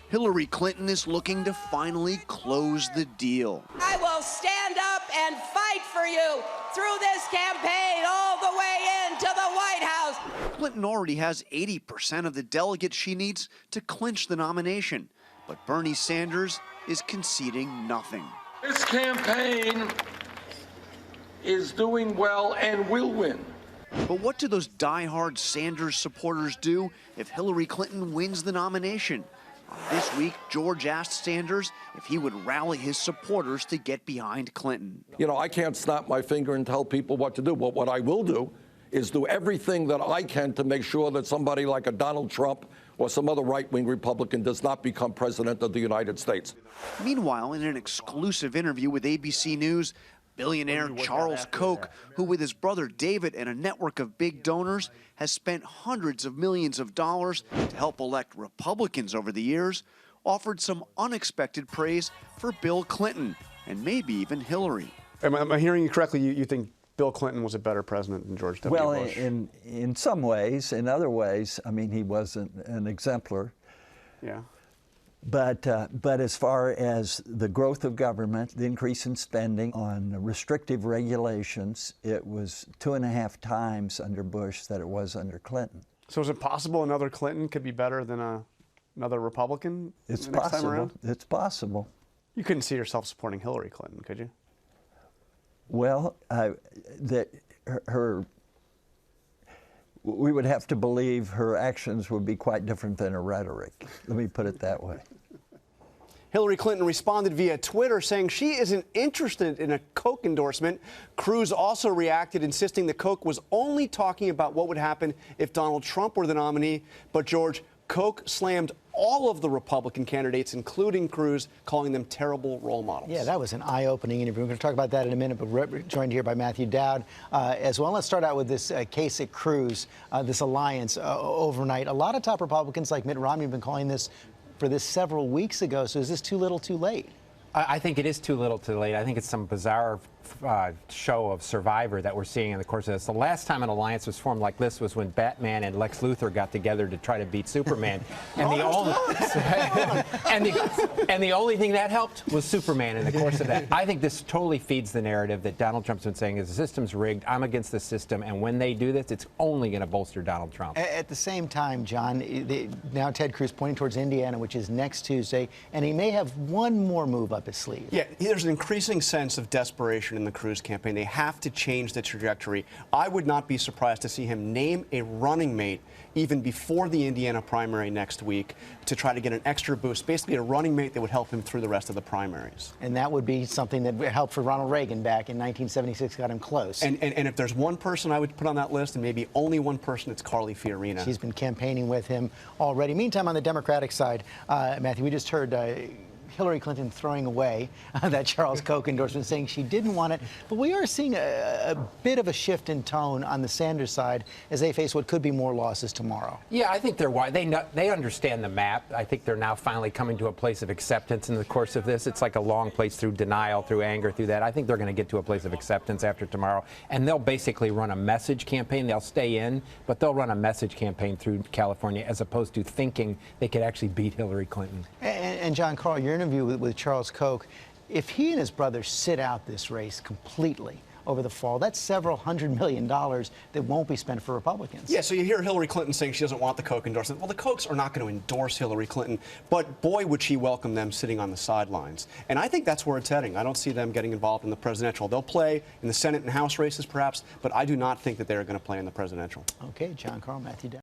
Hillary Clinton is looking to finally close the deal. I will stand up and fight for you through this campaign all the way into the White House. Clinton already has 80% of the delegates she needs to clinch the nomination, but Bernie Sanders is conceding nothing. This campaign is doing well and will win. But what do those die-hard Sanders supporters do if Hillary Clinton wins the nomination? This week, George asked Sanders if he would rally his supporters to get behind Clinton. You know, I can't snap my finger and tell people what to do, but what I will do is do everything that I can to make sure that somebody like a Donald Trump or some other right-wing Republican does not become president of the United States. Meanwhile, in an exclusive interview with ABC News, billionaire Charles Koch, who with his brother David and a network of big donors has spent hundreds of millions of dollars to help elect Republicans over the years, offered some unexpected praise for Bill Clinton and maybe even Hillary. Am I hearing you correctly? You think Bill Clinton was a better president than George W. Bush? Well, in some ways. In other ways, I mean, he wasn't an exemplar. Yeah. But as far as the growth of government, the increase in spending on restrictive regulations, it was 2.5 times under Bush that it was under Clinton. So is it possible another Clinton could be better than another Republican It's next possible. time around? It's possible. You couldn't see yourself supporting Hillary Clinton, could you? Well, we would have to believe her actions would be quite different than her rhetoric. Let me put it that way. Hillary Clinton responded via Twitter saying she isn't interested in a Koch endorsement. Cruz also reacted, insisting that Koch was only talking about what would happen if Donald Trump were the nominee. But George, Koch slammed all of the Republican candidates, including Cruz, calling them terrible role models. Yeah, that was an eye-opening interview. We're going to talk about that in a minute, but we're joined here by Matthew Dowd as well. Let's start out with this case at Cruz, this alliance overnight. A lot of top Republicans like Mitt Romney have been calling for this several weeks ago. So is this too little too late? I think it is too little too late. I think it's some bizarre show of Survivor that we're seeing in the course of this. The last time an alliance was formed like this was when Batman and Lex Luthor got together to try to beat Superman. And the only thing that helped was Superman in the course of that. I think this totally feeds the narrative that Donald Trump's been saying is the system's rigged, I'm against the system, and when they do this, it's only going to bolster Donald Trump. At the same time, John, now Ted Cruz pointing towards Indiana, which is next Tuesday, and he may have one more move up his sleeve. Yeah, there's an increasing sense of desperation in the Cruz campaign. They have to change the trajectory. I would not be surprised to see him name a running mate even before the Indiana primary next week to try to get an extra boost, basically a running mate that would help him through the rest of the primaries. And that would be something that helped for Ronald Reagan back in 1976, got him close. And if there's one person I would put on that list, and maybe only one person, it's Carly Fiorina. She's been campaigning with him already. Meantime, on the Democratic side, Matthew, we just heard Hillary Clinton throwing away that Charles Koch endorsement, saying she didn't want it. But we are seeing a bit of a shift in tone on the Sanders side as they face what could be more losses tomorrow. Yeah, I think they're wise. They understand the map. I think they're now finally coming to a place of acceptance in the course of this. It's like a long place through denial, through anger, through that. I think they're going to get to a place of acceptance after tomorrow, and they'll basically run a message campaign. They'll stay in, but they'll run a message campaign through California as opposed to thinking they could actually beat Hillary Clinton. And John Carl, your interview with Charles Koch, if he and his brother sit out this race completely over the fall, that's several $100 million that won't be spent for Republicans. Yeah, so you hear Hillary Clinton saying she doesn't want the Koch endorsement. Well, the Kochs are not going to endorse Hillary Clinton, but boy, would she welcome them sitting on the sidelines. And I think that's where it's heading. I don't see them getting involved in the presidential. They'll play in the Senate and House races, perhaps, but I do not think that they're going to play in the presidential. Okay, John Carl, Matthew Dowd.